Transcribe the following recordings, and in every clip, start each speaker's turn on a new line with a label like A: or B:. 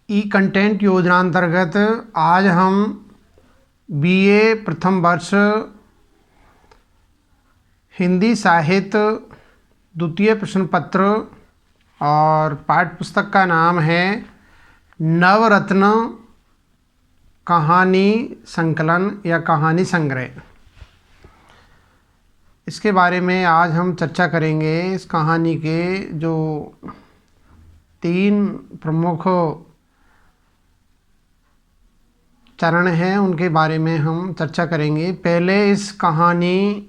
A: ई content योजना अंतर्गत आज हम बीए प्रथम वर्ष हिंदी साहित्य द्वितीय प्रश्न पत्र और पाठ्य पुस्तक का नाम है नवरत्न कहानी संकलन या कहानी संग्रह। इसके बारे में आज हम चर्चा करेंगे। इस कहानी के जो 3 प्रमुख चरण हैं उनके बारे में हम चर्चा करेंगे। पहले इस कहानी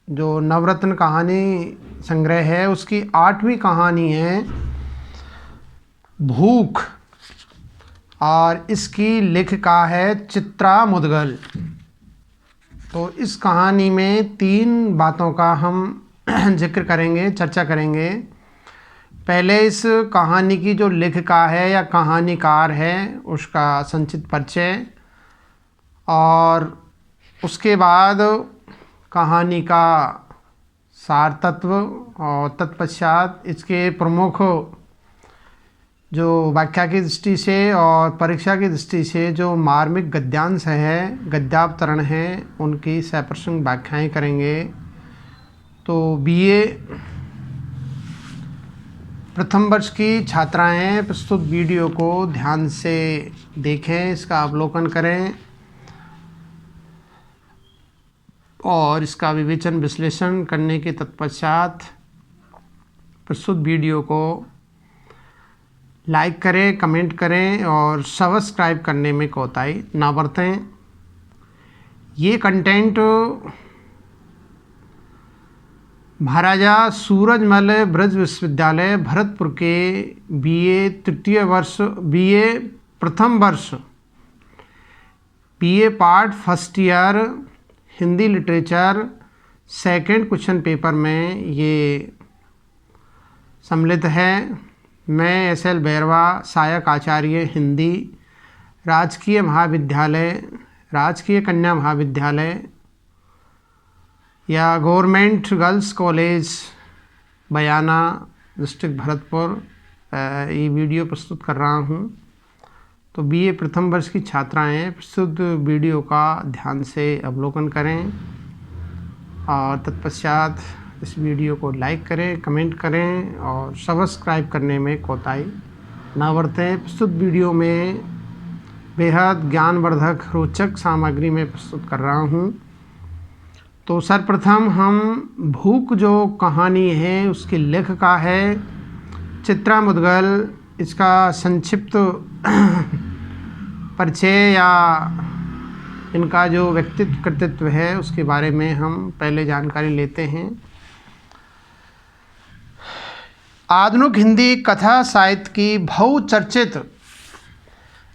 A: जो नवरत्न कहानी संग्रह है उसकी 8वीं कहानी है भूख और इसकी लेखिका है चित्रा मुदगल। तो इस कहानी में 3 बातों का हम जिक्र करेंगे, चर्चा करेंगे। पहले इस कहानी की जो लेखिका है या कहानीकार है उसका संक्षिप्त परिचय, और उसके बाद कहानी का सार तत्व, और तत्पश्चात इसके प्रमुख जो व्याख्या की दृष्टि से और परीक्षा की दृष्टि से जो मार्मिक गद्यांश है, गद्यावतरण है, उनकी सप्रसंग व्याख्याएं करेंगे। तो बीए प्रथम वर्ष की छात्राएं प्रस्तुत वीडियो को ध्यान से देखें, इसका अवलोकन करें और इसका विवेचन विश्लेषण करने के तत्पश्चात प्रस्तुत वीडियो को लाइक करें, कमेंट करें और सब्सक्राइब करने में कोताही ना बरतें। ये कंटेंट महाराजा सूरजमल ब्रज विश्वविद्यालय भरतपुर के बीए प्रथम वर्ष BA part first year Hindi literature second question paper में ये सम्मिलित है। मैं एस.एल. बैरवा, सहायक आचार्य हिंदी, राजकीय कन्या महाविद्यालय या गवर्नमेंट गर्ल्स कॉलेज बयाना, डिस्ट्रिक्ट भरतपुर, ये वीडियो प्रस्तुत कर रहा हूँ। तो बीए प्रथम वर्ष की छात्राएं प्रस्तुत वीडियो का ध्यान से अवलोकन करें और तत्पश्चात इस वीडियो को लाइक करें, कमेंट करें और सब्सक्राइब करने में कोताही न बरतें। प्रस्तुत वीडियो में बेहद ज्ञानवर्धक रोचक सामग्री में प्रस्तुत कर रहा हूँ। तो सर्वप्रथम हम भूख जो कहानी है उसकी लेखिका है चित्रा मुदगल। इसका संक्षिप्त परिचय या इनका जो व्यक्तित्व कृतित्व है उसके बारे में हम पहले जानकारी लेते हैं। आधुनिक हिंदी कथा साहित्य की बहुचर्चित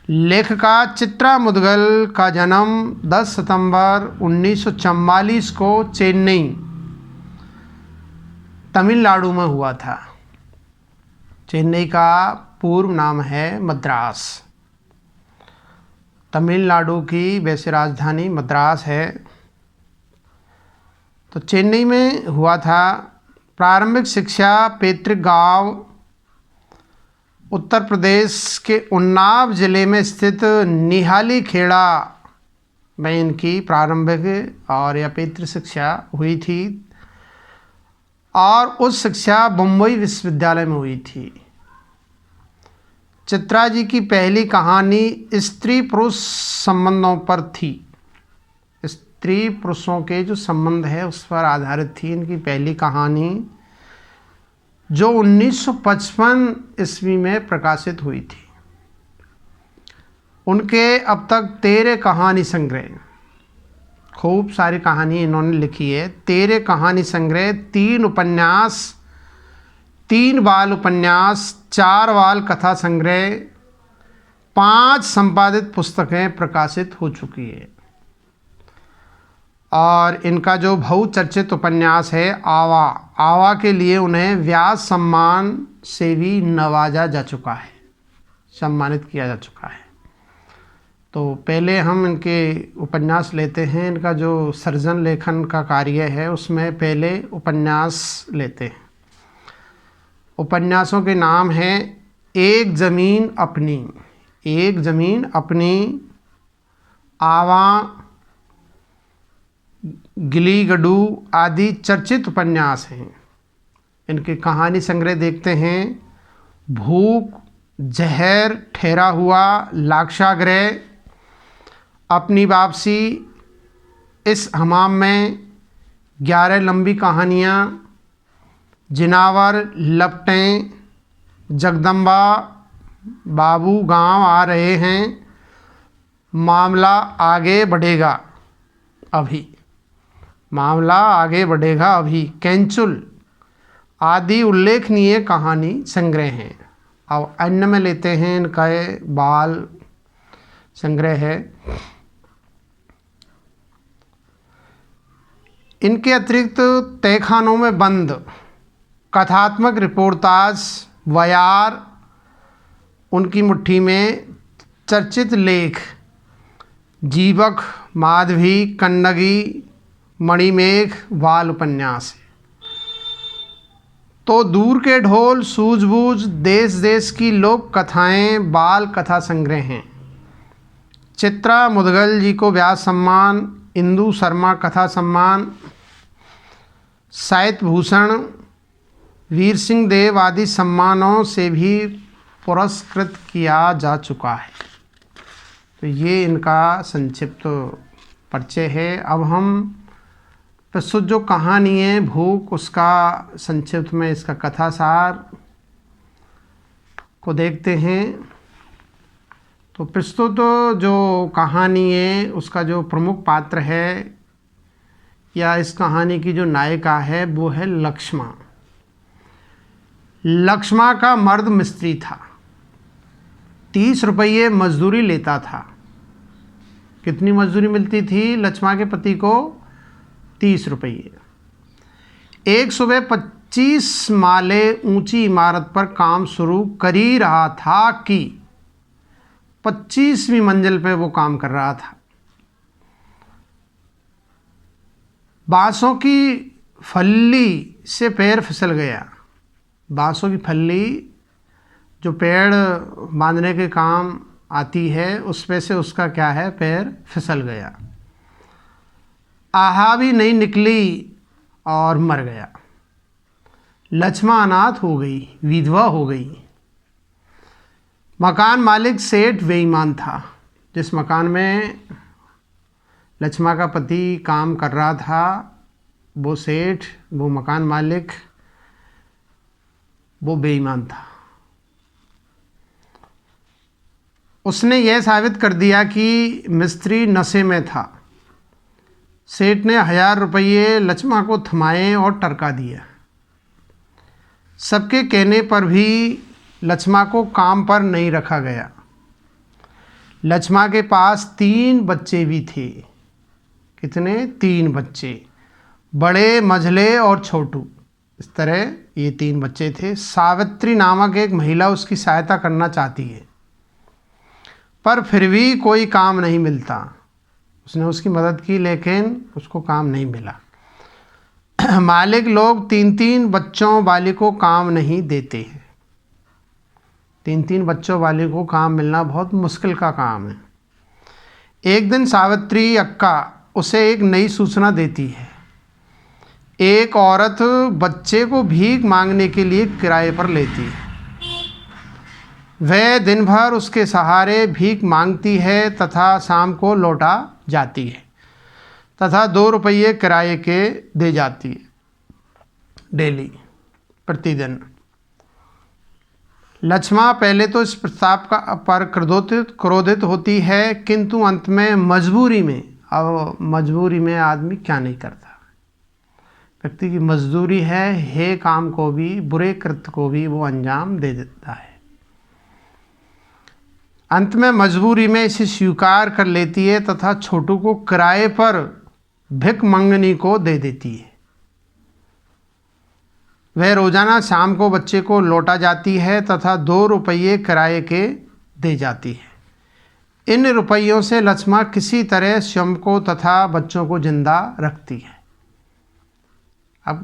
A: लेखिका चित्रा मुदगल का जन्म 10 सितंबर 1944 को चेन्नई, तमिलनाडु में हुआ था। चेन्नई का पूर्व नाम है मद्रास। तमिलनाडु की वैसे राजधानी मद्रास है। तो चेन्नई में हुआ था। प्रारंभिक शिक्षा पैतृक गांव उत्तर प्रदेश के उन्नाव जिले में स्थित निहाली खेड़ा में इनकी प्रारंभिक और या पैतृक शिक्षा हुई थी, और उस शिक्षा बम्बई विश्वविद्यालय में हुई थी। चित्रा जी की पहली कहानी स्त्री पुरुष संबंधों पर थी। स्त्री पुरुषों के जो संबंध है उस पर आधारित थी इनकी पहली कहानी, जो 1955 ईस्वी में प्रकाशित हुई थी। उनके अब तक 13 कहानी संग्रह, खूब सारी कहानी इन्होंने लिखी है। 13 कहानी संग्रह, 3 उपन्यास, 3 बाल उपन्यास, 4 बाल कथा संग्रह, 5 संपादित पुस्तकें प्रकाशित हो चुकी है। और इनका जो बहुचर्चित उपन्यास है आवा के लिए उन्हें व्यास सम्मान से भी नवाजा जा चुका है, सम्मानित किया जा चुका है। तो पहले हम इनके उपन्यास लेते हैं। इनका जो सृजन लेखन का कार्य है उसमें पहले उपन्यास लेते हैं। उपन्यासों के नाम हैं एक ज़मीन अपनी, एक ज़मीन अपनी, आवा, गिली गडू आदि चर्चित उपन्यास हैं। इनके कहानी संग्रह देखते हैं। भूख, जहर, ठहरा हुआ, लाक्षागृह, अपनी वापसी, इस हमाम में, 11 लंबी कहानियाँ, जिनावर, लपटें, जगदम्बा, बाबू गांव आ रहे हैं, मामला आगे बढ़ेगा अभी, मामला आगे बढ़ेगा अभी, कैंचुल आदि उल्लेखनीय कहानी संग्रह हैं। अब अन्य में लेते हैं इनका बाल संग्रह है। इनके अतिरिक्त तहखानों में बंद, कथात्मक रिपोर्टाज, वयार, उनकी मुट्ठी में, चर्चित लेख, जीवक, माधवी, कन्नगी, मणिमेघ, बाल उपन्यास। तो दूर के ढोल, सूझबूझ, देश देश की लोक कथाएँ, बाल कथा संग्रह हैं। चित्रा मुदगल जी को व्यास सम्मान, इंदु शर्मा कथा सम्मान, साहित्य भूषण, वीर सिंह देव आदि सम्मानों से भी पुरस्कृत किया जा चुका है। तो ये इनका संक्षिप्त परिचय है। अब हम प्रस्तुत जो कहानी है भूख, उसका संक्षिप्त में इसका कथासार को देखते हैं। तो प्रस्तुत जो कहानी है उसका जो प्रमुख पात्र है या इस कहानी की जो नायिका है वो है लक्ष्मा। लक्ष्मा का मर्द मिस्त्री था, 30 रुपये मजदूरी लेता था। कितनी मजदूरी मिलती थी लक्ष्मा के पति को? 30 रुपये। एक सुबह 25 माले ऊंची इमारत पर काम शुरू कर ही रहा था कि 25वीं मंजिल पे वो काम कर रहा था। बांसों की फल्ली से पैर फिसल गया। बांसों की फल्ली जो पेड़ बांधने के काम आती है उस पे से उसका क्या है, पैर फिसल गया। आहा भी नहीं निकली और मर गया। लक्ष्मा अनाथ हो गई, विधवा हो गई। मकान मालिक सेठ बेईमान था। जिस मकान में लक्ष्मा का पति काम कर रहा था वो सेठ, वो मकान मालिक, वो बेईमान था। उसने यह साबित कर दिया कि मिस्त्री नशे में था। सेठ ने 1000 रुपये लक्ष्मा को थमाए और टरका दिया। सबके कहने पर भी लक्ष्मा को काम पर नहीं रखा गया। लक्ष्मा के पास 3 बच्चे भी थे। कितने? 3 बच्चे, बड़े, मझले और छोटू। इस तरह ये 3 बच्चे थे। सावित्री नामक एक महिला उसकी सहायता करना चाहती है पर फिर भी कोई काम नहीं मिलता। उसने उसकी मदद की लेकिन उसको काम नहीं मिला। मालिक लोग 3-3 बच्चों वाली को काम नहीं देते हैं। 3-3 बच्चों वाले को काम मिलना बहुत मुश्किल का काम है। एक दिन सावित्री अक्का उसे एक नई सूचना देती है। एक औरत बच्चे को भीख मांगने के लिए किराए पर लेती है। वह दिन भर उसके सहारे भीख मांगती है तथा शाम को लौटा जाती है तथा 2 रुपये किराए के दे जाती है डेली, प्रतिदिन। लक्ष्मा पहले तो इस प्रस्ताव पर क्रोधित होती है किंतु अंत में मजबूरी में, अब मजबूरी में आदमी क्या नहीं करता, व्यक्ति की मजदूरी है काम को भी, बुरे कृत्य को भी वो अंजाम दे देता है। अंत में मजबूरी में इसे स्वीकार कर लेती है तथा छोटू को किराए पर भिख मंगनी को दे देती है। वह रोजाना शाम को बच्चे को लौटा जाती है तथा 2 रुपये किराए के दे जाती है। इन रुपयों से लक्ष्मा किसी तरह स्वयं को तथा बच्चों को जिंदा रखती है। अब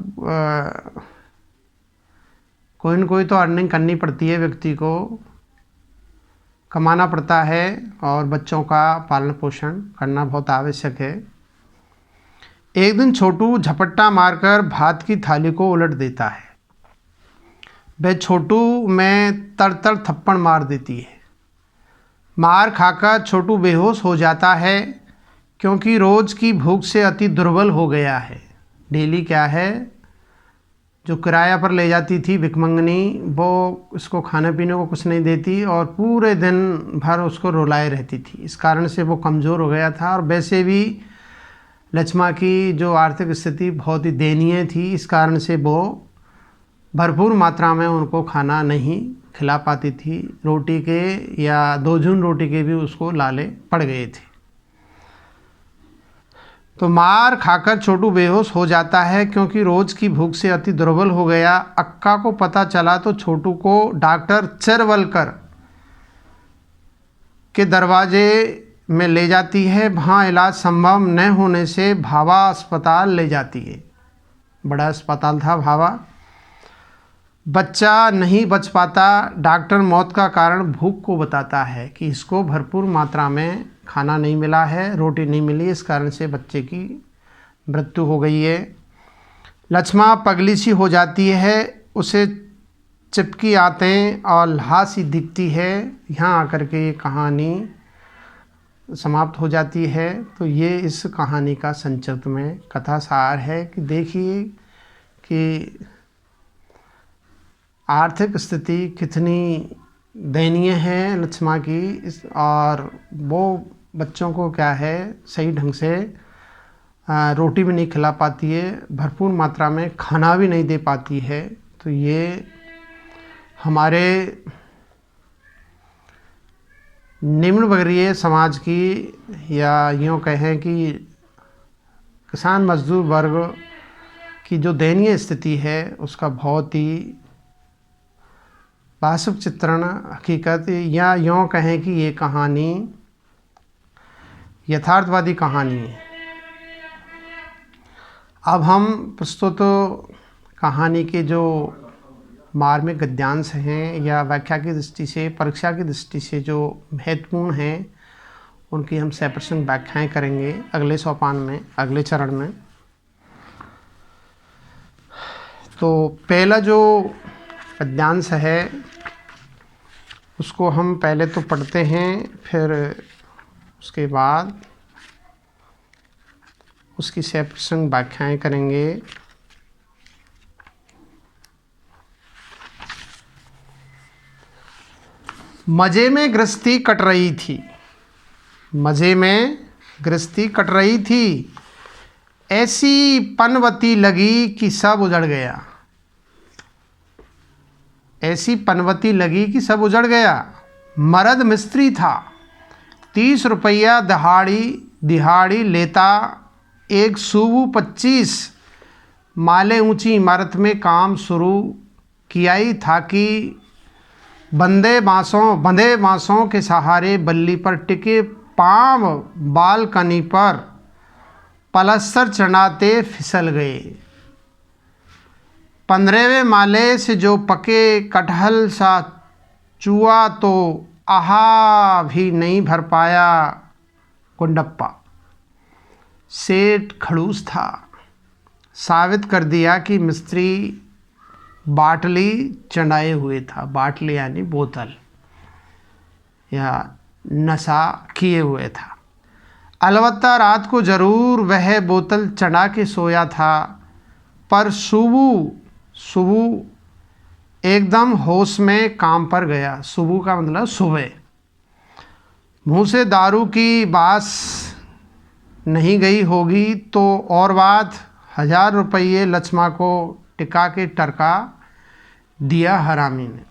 A: कोई न कोई तो अर्निंग करनी पड़ती है, व्यक्ति को कमाना पड़ता है और बच्चों का पालन पोषण करना बहुत आवश्यक है। एक दिन छोटू झपट्टा मारकर भात की थाली को उलट देता है। वह छोटू में तर थप्पड़ मार देती है। मार खाकर छोटू बेहोश हो जाता है, क्योंकि रोज़ की भूख से अति दुर्बल हो गया है। डेली क्या है, जो किराया पर ले जाती थी भिखमंगनी, वो उसको खाने पीने को कुछ नहीं देती और पूरे दिन भर उसको रुलाए रहती थी। इस कारण से वो कमज़ोर हो गया था और वैसे भी लक्ष्मा की जो आर्थिक स्थिति बहुत ही दयनीय थी। इस कारण से वो भरपूर मात्रा में उनको खाना नहीं खिला पाती थी। रोटी के या 2 जून रोटी के भी उसको लाले पड़ गए थे। तो मार खाकर छोटू बेहोश हो जाता है, क्योंकि रोज़ की भूख से अति दुर्बल हो गया। अक्का को पता चला तो छोटू को डॉक्टर चरवलकर के दरवाजे में ले जाती है। वहाँ इलाज संभव न होने से भावा अस्पताल ले जाती है। बड़ा अस्पताल था भावा। बच्चा नहीं बच पाता। डॉक्टर मौत का कारण भूख को बताता है कि इसको भरपूर मात्रा में खाना नहीं मिला है, रोटी नहीं मिली, इस कारण से बच्चे की मृत्यु हो गई है। लक्ष्मा पगली सी हो जाती है, उसे चिपकी आते और लासी दिखती है। यहाँ आकर के ये कहानी समाप्त हो जाती है। तो ये इस कहानी का संक्षिप्त में कथा सार है कि देखिए कि आर्थिक स्थिति कितनी दयनीय है लक्ष्मा की, और वो बच्चों को क्या है सही ढंग से रोटी भी नहीं खिला पाती है, भरपूर मात्रा में खाना भी नहीं दे पाती है। तो ये हमारे निम्न वर्गीय समाज की, या यूँ कहें कि किसान मजदूर वर्ग की जो दयनीय स्थिति है, उसका बहुत ही वास्तविक चित्रण, हकीकत, या यूँ कहें कि ये कहानी यथार्थवादी कहानी है। अब हम प्रस्तुत कहानी के जो मार्मिक गद्यांश हैं या व्याख्या की दृष्टि से, परीक्षा की दृष्टि से जो महत्वपूर्ण हैं, उनकी हम 100% व्याख्याएँ करेंगे अगले सोपान में, अगले चरण में। तो पहला जो गद्यांश है उसको हम पहले तो पढ़ते हैं, फिर उसके बाद उसकी 100% व्याख्याएँ करेंगे। मज़े में गृहस्थी कट रही थी। मज़े में गृहस्थी कट रही थी, ऐसी पनवती लगी कि सब उजड़ गया। ऐसी पनवती लगी कि सब उजड़ गया। मर्द मिस्त्री था, 30 रुपया दिहाड़ी लेता। एक सूबू 25 माले ऊंची इमारत में काम शुरू किया ही था कि बंधे बांसों के सहारे बल्ली पर टिके पांव बालकनी पर पलस्तर चढ़ाते फिसल गए। 15वें माले से जो पके कटहल सा चूआ तो आहा भी नहीं भर पाया गुंडप्पा। सेठ खड़ूस था, साबित कर दिया कि मिस्त्री बाटली चढ़ाए हुए था। बाटली यानी बोतल या नशा किए हुए था। अलबत्ता रात को ज़रूर वह बोतल चढ़ा के सोया था, पर सुबह एकदम होश में काम पर गया। सुबह का मतलब सुबह। मुँह से दारू की बास नहीं गई होगी तो और बात, 1000 रुपये लक्ष्मा को टिका के टरका दिया हरामी ने।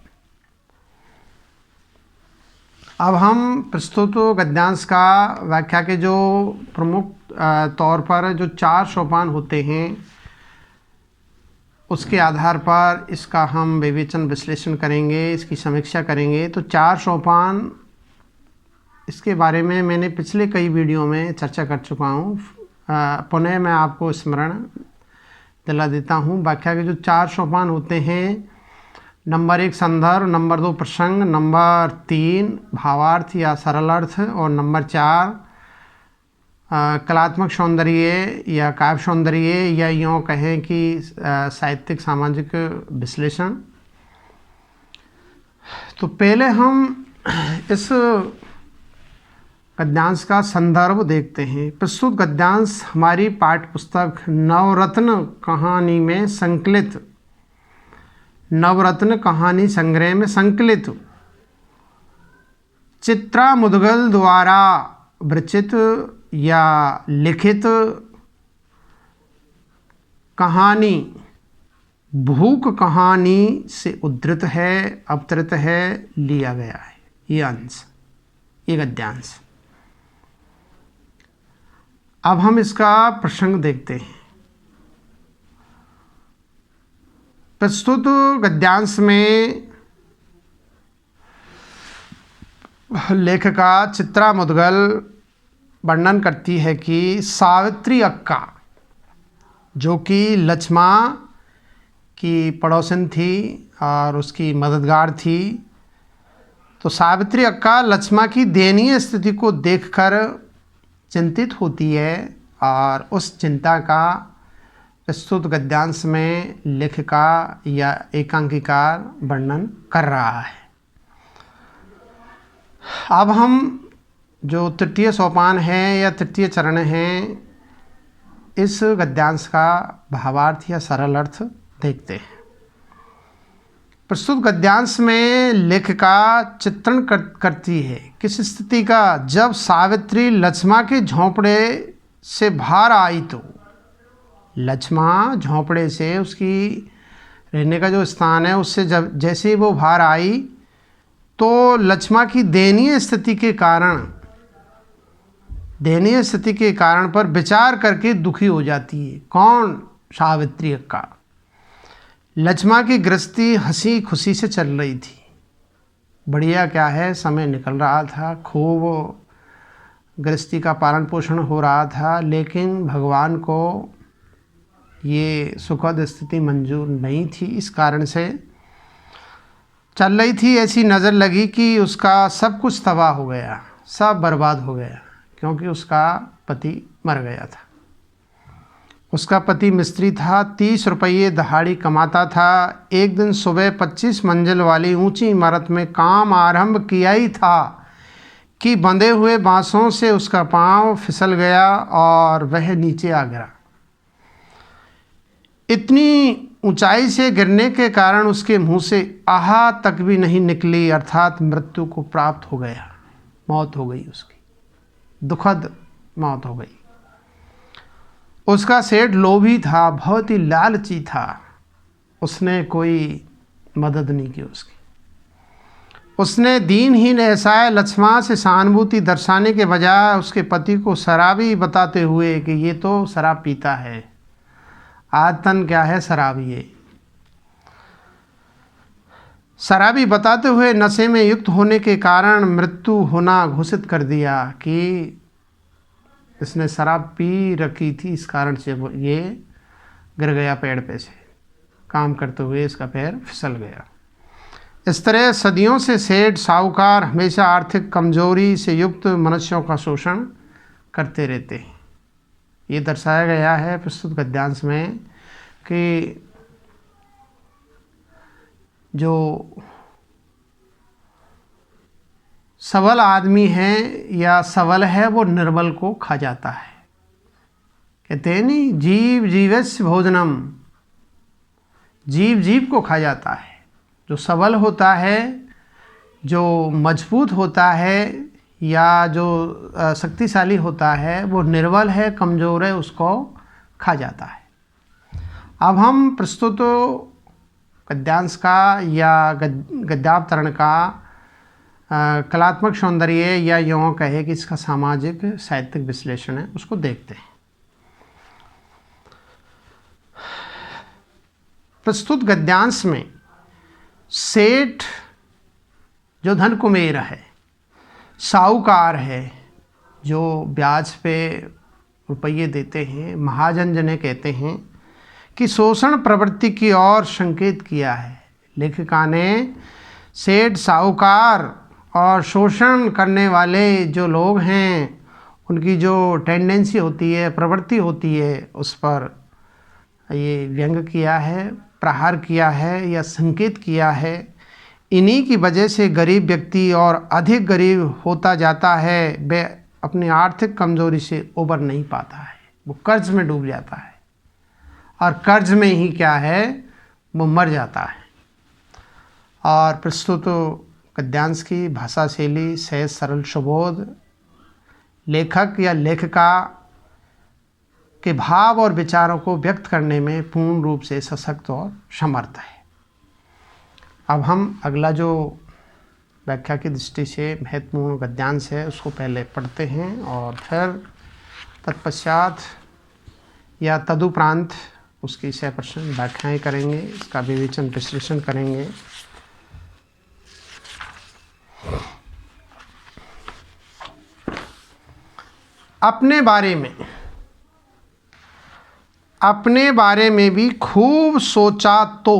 A: अब हम प्रस्तुत गद्यांश का व्याख्या के जो प्रमुख तौर पर जो 4 सोपान होते हैं, उसके आधार पर इसका हम विवेचन विश्लेषण करेंगे, इसकी समीक्षा करेंगे। तो 4 सोपान, इसके बारे में मैंने पिछले कई वीडियो में चर्चा कर चुका हूँ। पुनः मैं आपको स्मरण दिला देता हूँ। व्याख्या के जो 4 सोपान होते हैं, नंबर 1 संदर्भ, नंबर 2 प्रसंग, नंबर 3 भावार्थ या सरल अर्थ, और नंबर 4 कलात्मक सौंदर्य या काव्य सौंदर्य, या यूँ कहें कि साहित्यिक सामाजिक विश्लेषण। तो पहले हम इस गद्यांश का संदर्भ देखते हैं। प्रस्तुत गद्यांश हमारी पाठ्य पुस्तक नवरत्न कहानी में संकलित, नवरत्न कहानी संग्रह में संकलित चित्रा मुदगल द्वारा विरचित या लिखित कहानी भूख कहानी से उद्धृत है, अवतरित है, लिया गया है ये अंश, ये गद्यांश। अब हम इसका प्रसंग देखते हैं। प्रस्तुत गद्यांश में लेखिका चित्रा मुदगल वर्णन करती है कि सावित्री अक्का, जो कि लक्ष्मा की पड़ोसन थी और उसकी मददगार थी, तो सावित्री अक्का लक्ष्मा की दयनीय स्थिति को देखकर चिंतित होती है और उस चिंता का प्रस्तुत गद्यांश में लेखिका या एकांकिकार वर्णन कर रहा है। अब हम जो तृतीय सोपान है या तृतीय चरण है, इस गद्यांश का भावार्थ या सरल अर्थ देखते हैं। प्रस्तुत गद्यांश में लेखिका चित्रण करती है किस स्थिति का, जब सावित्री लक्ष्मा के झोंपड़े से बाहर आई। तो लक्ष्मा झोंपड़े से, उसकी रहने का जो स्थान है उससे जब जैसे ही वो बाहर आई, तो लक्ष्मा की दयनीय स्थिति के कारण पर विचार करके दुखी हो जाती है। कौन? सावित्री अक्का। लक्ष्मा की गृहस्थी हंसी खुशी से चल रही थी, बढ़िया क्या है, समय निकल रहा था, खूब गृहस्थी का पालन पोषण हो रहा था, लेकिन भगवान को ये सुखद स्थिति मंजूर नहीं थी। इस कारण से चल रही थी, ऐसी नज़र लगी कि उसका सब कुछ तबाह हो गया, सब बर्बाद हो गया, क्योंकि उसका पति मर गया था। उसका पति मिस्त्री था, 30 रुपये दिहाड़ी कमाता था। एक दिन सुबह 25 मंजिल वाली ऊंची इमारत में काम आरंभ किया ही था कि बंधे हुए बांसों से उसका पांव फिसल गया और वह नीचे आ गिरा। इतनी ऊंचाई से गिरने के कारण उसके मुंह से आहा तक भी नहीं निकली, अर्थात मृत्यु को प्राप्त हो गया, मौत हो गई उसकी, दुखद मौत हो गई। उसका सेठ लोभी था, बहुत ही लालची था, उसने कोई मदद नहीं की उसकी। उसने दीनहीन एहसाए लक्ष्मा से सहानुभूति दर्शाने के बजाय उसके पति को शराबी बताते हुए कि ये तो शराब पीता है, आदतन क्या है, शराबी है, शराबी बताते हुए नशे में युक्त होने के कारण मृत्यु होना घोषित कर दिया कि इसने शराब पी रखी थी, इस कारण से वो ये गिर गया पेड़ पे से, काम करते हुए इसका पैर फिसल गया। इस तरह सदियों से सेठ साहूकार हमेशा आर्थिक कमजोरी से युक्त मनुष्यों का शोषण करते रहते हैं। ये दर्शाया गया है प्रस्तुत गद्यांश में कि जो सबल आदमी है या सबल है वो निर्बल को खा जाता है। कहते हैं नहीं, जीव जीवस्य भोजनम, जीव जीव को खा जाता है। जो सबल होता है, जो मजबूत होता है या जो शक्तिशाली होता है, वो निर्बल है, कमज़ोर है, उसको खा जाता है। अब हम प्रस्तुत गद्यांश का या गद्यावतरण का कलात्मक सौंदर्य या यूँ कहे कि इसका सामाजिक साहित्यिक विश्लेषण है, उसको देखते हैं। प्रस्तुत गद्यांश में सेठ जो धन कुमेर है, साहूकार है जो ब्याज पे रुपये देते हैं, महाजन जिन्हें कहते हैं, कि शोषण प्रवृत्ति की ओर संकेत किया है। लेखिका ने सेठ, साहूकार और शोषण करने वाले जो लोग हैं उनकी जो टेंडेंसी होती है, प्रवृत्ति होती है, उस पर ये व्यंग किया है, प्रहार किया है या संकेत किया है। इन्हीं की वजह से गरीब व्यक्ति और अधिक गरीब होता जाता है, वे अपनी आर्थिक कमजोरी से उबर नहीं पाता है, वो कर्ज में डूब जाता है और कर्ज में ही क्या है, वो मर जाता है। और प्रस्तुत गद्यांश की भाषा शैली सहज, सरल, सुबोध, लेखक या लेखिका के भाव और विचारों को व्यक्त करने में पूर्ण रूप से सशक्त और समर्थ है। अब हम अगला जो व्याख्या की दृष्टि से महत्वपूर्ण गद्यांश है उसको पहले पढ़ते हैं और फिर तत्पश्चात या तदुपरांत उसकी 6% व्याख्याएँ करेंगे, इसका विवेचन विश्लेषण करेंगे। अपने बारे में भी खूब सोचा तो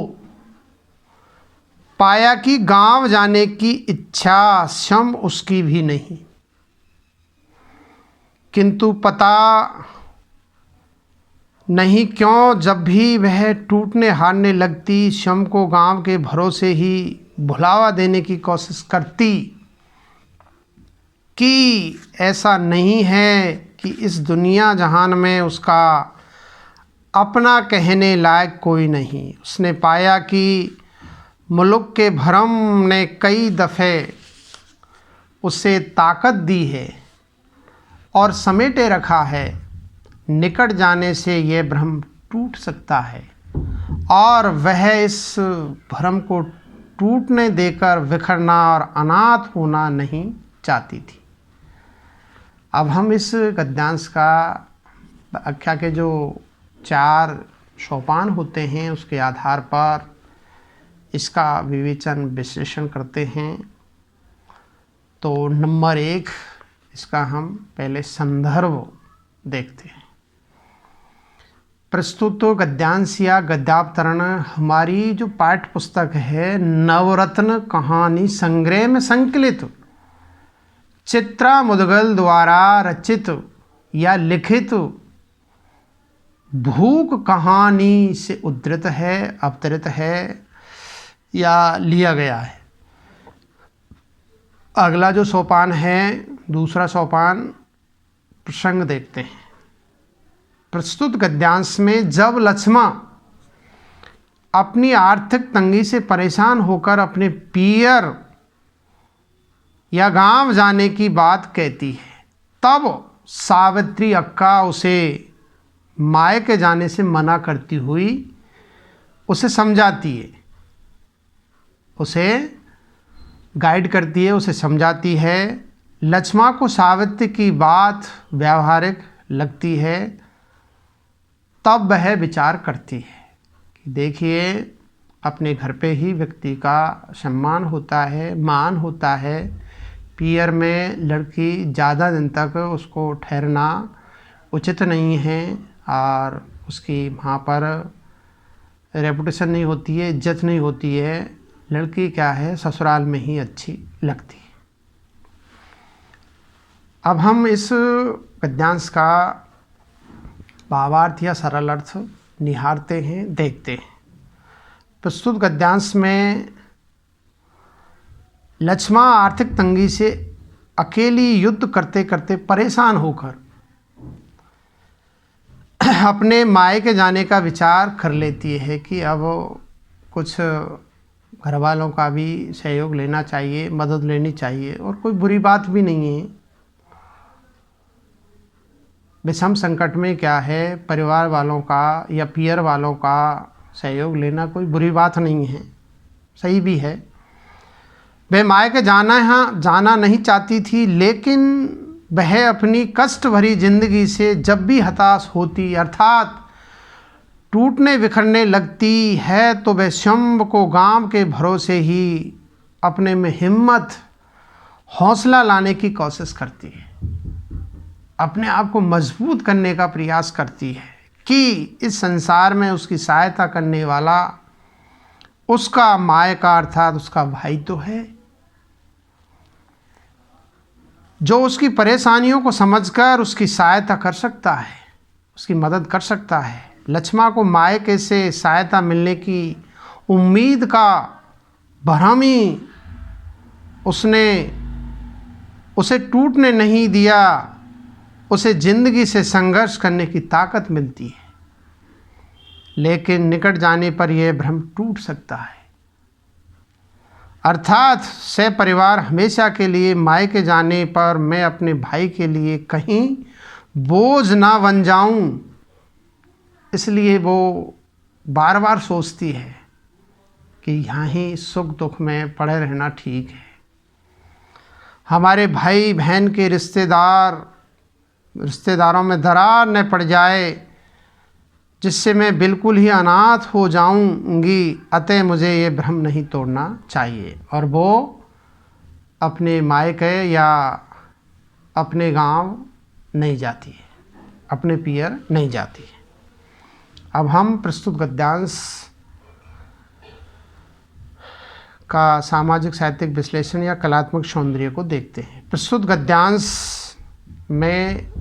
A: पाया कि गांव जाने की इच्छा क्षम उसकी भी नहीं, किंतु पता नहीं क्यों जब भी वह टूटने हारने लगती, क्षम को गांव के भरोसे ही भुलावा देने की कोशिश करती कि ऐसा नहीं है कि इस दुनिया जहान में उसका अपना कहने लायक कोई नहीं। उसने पाया कि मुल्क के भरम ने कई दफ़े उसे ताकत दी है और समेटे रखा है। निकट जाने से यह भ्रम टूट सकता है और वह इस भ्रम को टूटने देकर बिखरना और अनाथ होना नहीं चाहती थी। अब हम इस गद्यांश का व्याख्या के जो 4 सोपान होते हैं उसके आधार पर इसका विवेचन विश्लेषण करते हैं। तो नंबर 1, इसका हम पहले संदर्भ देखते हैं। प्रस्तुत गद्यांश या गद्यावतरण हमारी जो पाठ्य पुस्तक है नवरत्न कहानी संग्रह में संकलित चित्रा मुदगल द्वारा रचित या लिखित भूख कहानी से उद्धृत है, अवतरित है या लिया गया है। अगला जो सोपान है, दूसरा सोपान प्रसंग देखते हैं। प्रस्तुत गद्यांश में जब लक्ष्मा अपनी आर्थिक तंगी से परेशान होकर अपने पियर या गांव जाने की बात कहती है, तब सावित्री अक्का उसे मायके जाने से मना करती हुई उसे समझाती है, उसे गाइड करती है, उसे समझाती है। लक्ष्मा को सावित्री की बात व्यावहारिक लगती है, तब वह विचार करती है कि देखिए अपने घर पे ही व्यक्ति का सम्मान होता है, मान होता है। पियर में लड़की ज़्यादा दिन तक उसको ठहरना उचित नहीं है और उसकी वहाँ पर रेपुटेशन नहीं होती है, इज्जत नहीं होती है। लड़की क्या है, ससुराल में ही अच्छी लगती है। अब हम इस गद्यांश का भावार्थ या सरल अर्थ निहारते हैं, देखते हैं। प्रस्तुत गद्यांश में लक्ष्मा आर्थिक तंगी से अकेली युद्ध करते करते परेशान होकर अपने मायके जाने का विचार कर लेती है कि अब कुछ घर वालों का भी सहयोग लेना चाहिए, मदद लेनी चाहिए और कोई बुरी बात भी नहीं है। विषम संकट में क्या है, परिवार वालों का या पियर वालों का सहयोग लेना कोई बुरी बात नहीं है, सही भी है। वह मायके जाना नहीं चाहती थी, लेकिन वह अपनी कष्ट भरी जिंदगी से जब भी हताश होती अर्थात टूटने बिखरने लगती है, तो वह शंभ को गांव के भरोसे ही अपने में हिम्मत हौसला लाने की कोशिश करती है, अपने आप को मजबूत करने का प्रयास करती है कि इस संसार में उसकी सहायता करने वाला उसका माय का अर्थात उसका भाई तो है, जो उसकी परेशानियों को समझकर उसकी सहायता कर सकता है, उसकी मदद कर सकता है। लक्ष्मा को मायके से सहायता मिलने की उम्मीद का भ्रम ही उसे टूटने नहीं दिया, उसे जिंदगी से संघर्ष करने की ताकत मिलती है। लेकिन निकट जाने पर यह भ्रम टूट सकता है, अर्थात सह परिवार हमेशा के लिए मायके जाने पर मैं अपने भाई के लिए कहीं बोझ ना बन जाऊं, इसलिए वो बार बार सोचती है कि यहाँ ही सुख दुख में पड़े रहना ठीक है। हमारे भाई बहन के रिश्तेदारों में दरार न पड़ जाए, जिससे मैं बिल्कुल ही अनाथ हो जाऊंगी, अतः मुझे ये भ्रम नहीं तोड़ना चाहिए। और वो अपने मायके या अपने गांव नहीं जाती है, अपने पियर नहीं जाती है। अब हम प्रस्तुत गद्यांश का सामाजिक साहित्यिक विश्लेषण या कलात्मक सौंदर्य को देखते हैं। प्रस्तुत गद्यांश में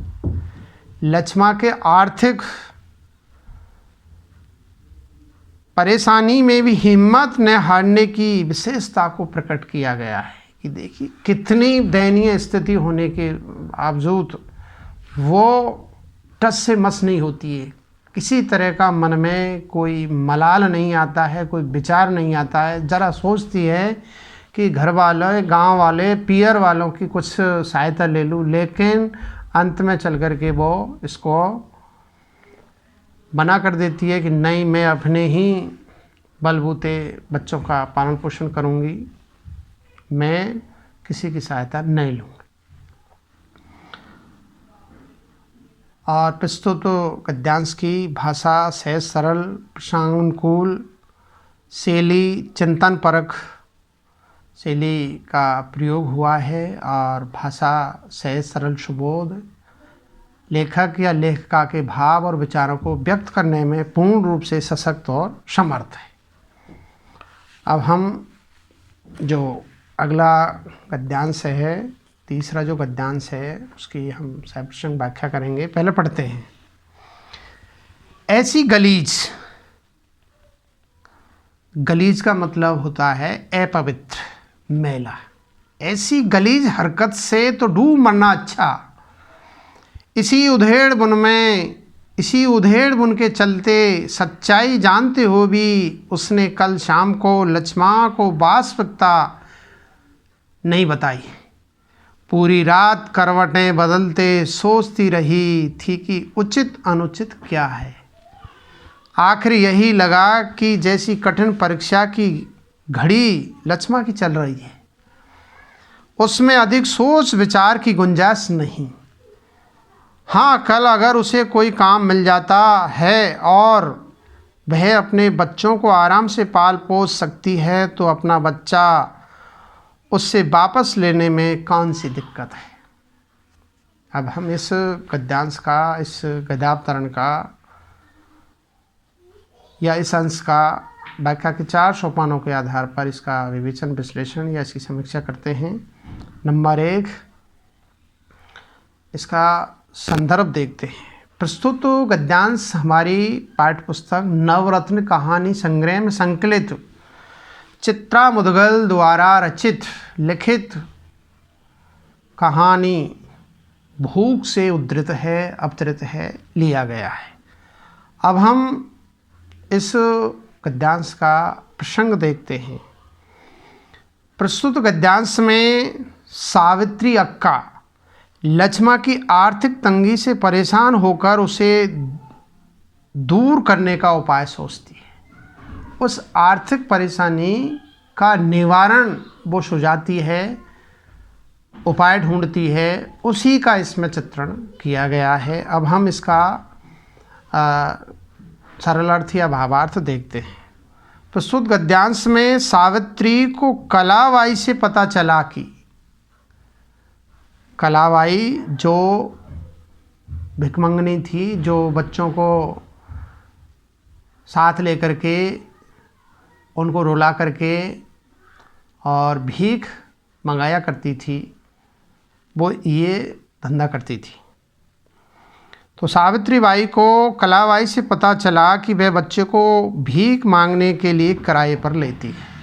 A: लक्ष्मा के आर्थिक परेशानी में भी हिम्मत न हारने की विशेषता को प्रकट किया गया है कि देखिए कितनी दयनीय स्थिति होने के बावजूद वो टस से मस नहीं होती है, किसी तरह का मन में कोई मलाल नहीं आता है, कोई विचार नहीं आता है। ज़रा सोचती है कि घर वाले, गांव वाले, पियर वालों की कुछ सहायता ले लूँ, लेकिन अंत में चल कर के वो इसको मना कर देती है कि नहीं, मैं अपने ही बलबूते बच्चों का पालन पोषण करूँगी, मैं किसी की सहायता नहीं लूँगी। और प्रस्तुत गद्यांश की भाषा सहज सरल, प्रसंगानुकूल शैली, चिंतन परक शैली का प्रयोग हुआ है और भाषा सहज सरल सुबोध लेखक या लेखिका के भाव और विचारों को व्यक्त करने में पूर्ण रूप से सशक्त और समर्थ है। अब हम जो अगला गद्यांश है, तीसरा जो गद्यांश है, उसकी हम सप्रसंग व्याख्या करेंगे। पहले पढ़ते हैं। ऐसी गलीज का मतलब होता है अपवित्र, मैला। ऐसी गलीज हरकत से तो डूब मरना अच्छा। इसी उधेड़ बुन के चलते सच्चाई जानते हो भी उसने कल शाम को लक्ष्मा को वास्तविकता नहीं बताई। पूरी रात करवटें बदलते सोचती रही थी कि उचित अनुचित क्या है। आखिर यही लगा कि जैसी कठिन परीक्षा की घड़ी लक्ष्मा की चल रही है, उसमें अधिक सोच विचार की गुंजाइश नहीं। हाँ, कल अगर उसे कोई काम मिल जाता है और वह अपने बच्चों को आराम से पाल पोस सकती है, तो अपना बच्चा उससे वापस लेने में कौन सी दिक्कत है। अब हम इस गद्यांश का, इस गद्यावतरण का या इस अंश का व्याख्या के 4 सोपानों के आधार पर इसका विवेचन, विश्लेषण या इसकी समीक्षा करते हैं। नंबर 1, इसका संदर्भ देखते हैं। प्रस्तुत गद्यांश हमारी पाठ्यपुस्तक नवरत्न कहानी संग्रह में संकलित चित्रा मुदगल द्वारा रचित लिखित कहानी भूख से अवतरित है, लिया गया है। अब हम इस गद्यांश का प्रसंग देखते हैं। प्रस्तुत गद्यांश में सावित्री अक्का लक्ष्मा की आर्थिक तंगी से परेशान होकर उसे दूर करने का उपाय सोचती है। उस आर्थिक परेशानी का निवारण वो सुझाती है, उपाय ढूंढती है, उसी का इसमें चित्रण किया गया है। अब हम इसका सरल अर्थ या भावार्थ देखते हैं। प्रस्तुत गद्यांश में सावित्री को कलाबाई से पता चला कि कलाबाई जो भिखमंगनी थी, जो बच्चों को साथ लेकर के उनको रुला करके और भीख मंगाया करती थी, वो ये धंधा करती थी। तो सावित्री बाई को कलाबाई से पता चला कि वह बच्चे को भीख मांगने के लिए किराए पर लेती है।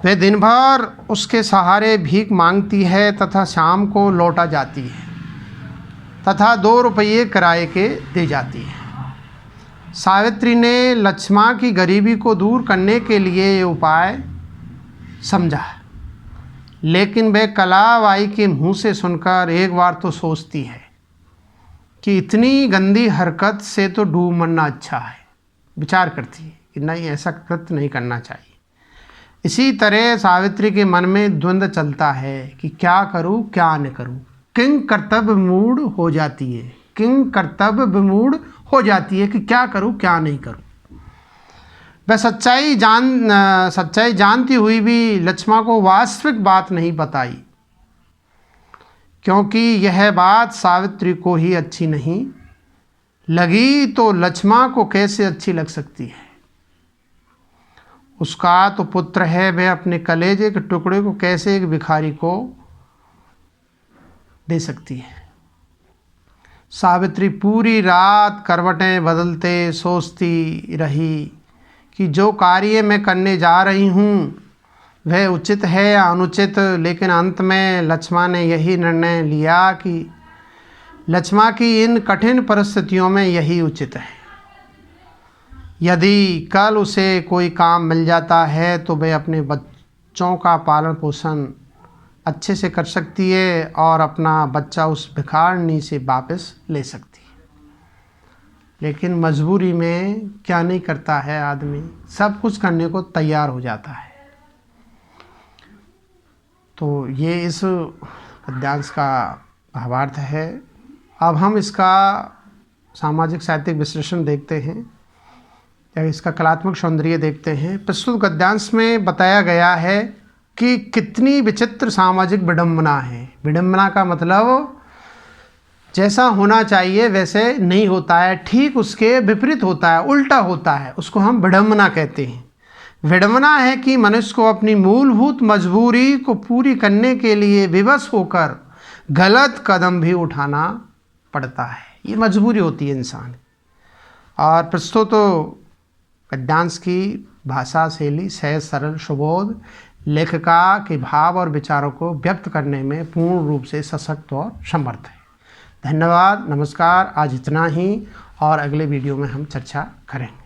A: वह दिन भर उसके सहारे भीख मांगती है तथा शाम को लौटा जाती है तथा 2 रुपये किराए के दे जाती है। सावित्री ने लक्ष्मा की गरीबी को दूर करने के लिए ये उपाय समझा, लेकिन वह कलाबाई के मुँह से सुनकर एक बार तो सोचती है कि इतनी गंदी हरकत से तो डूब मरना अच्छा है। विचार करती है कि नहीं, ऐसा कृत्य नहीं करना चाहिए। इसी तरह सावित्री के मन में द्वंद्व चलता है कि क्या करूं क्या न करूं। किंग कर्तव्य मूड हो जाती है, किंग कर्तव्य मूड हो जाती है कि क्या करूं क्या नहीं करूं। वह सच्चाई जानती हुई भी लक्ष्मा को वास्तविक बात नहीं बताई, क्योंकि यह बात सावित्री को ही अच्छी नहीं लगी तो लक्ष्मा को कैसे अच्छी लग सकती है। उसका तो पुत्र है, वह अपने कलेजे के टुकड़े को कैसे एक भिखारी को दे सकती है। सावित्री पूरी रात करवटें बदलते सोचती रही कि जो कार्य मैं करने जा रही हूँ वह उचित है या अनुचित, लेकिन अंत में लक्ष्मा ने यही निर्णय लिया कि लक्ष्मा की इन कठिन परिस्थितियों में यही उचित है। यदि कल उसे कोई काम मिल जाता है तो वह अपने बच्चों का पालन पोषण अच्छे से कर सकती है और अपना बच्चा उस भिखारनी से वापस ले सकती है। लेकिन मजबूरी में क्या नहीं करता है आदमी, सब कुछ करने को तैयार हो जाता है। तो ये इस पद्यांश का भावार्थ है। अब हम इसका सामाजिक साहित्यिक विश्लेषण देखते हैं या इसका कलात्मक सौंदर्य देखते हैं। प्रस्तुत गद्यांश में बताया गया है कि कितनी विचित्र सामाजिक विडंबना है। विडंबना का मतलब जैसा होना चाहिए वैसे नहीं होता है, ठीक उसके विपरीत होता है, उल्टा होता है, उसको हम विडंबना कहते हैं। विडंबना है कि मनुष्य को अपनी मूलभूत मजबूरी को पूरी करने के लिए विवश होकर गलत कदम भी उठाना पड़ता है। ये मजबूरी होती है इंसान। और प्रस्तुत गद्यांश की भाषा शैली सहज सरल सुबोध लेखिका के भाव और विचारों को व्यक्त करने में पूर्ण रूप से सशक्त और समर्थ है। धन्यवाद, नमस्कार। आज इतना ही और अगले वीडियो में हम चर्चा करेंगे।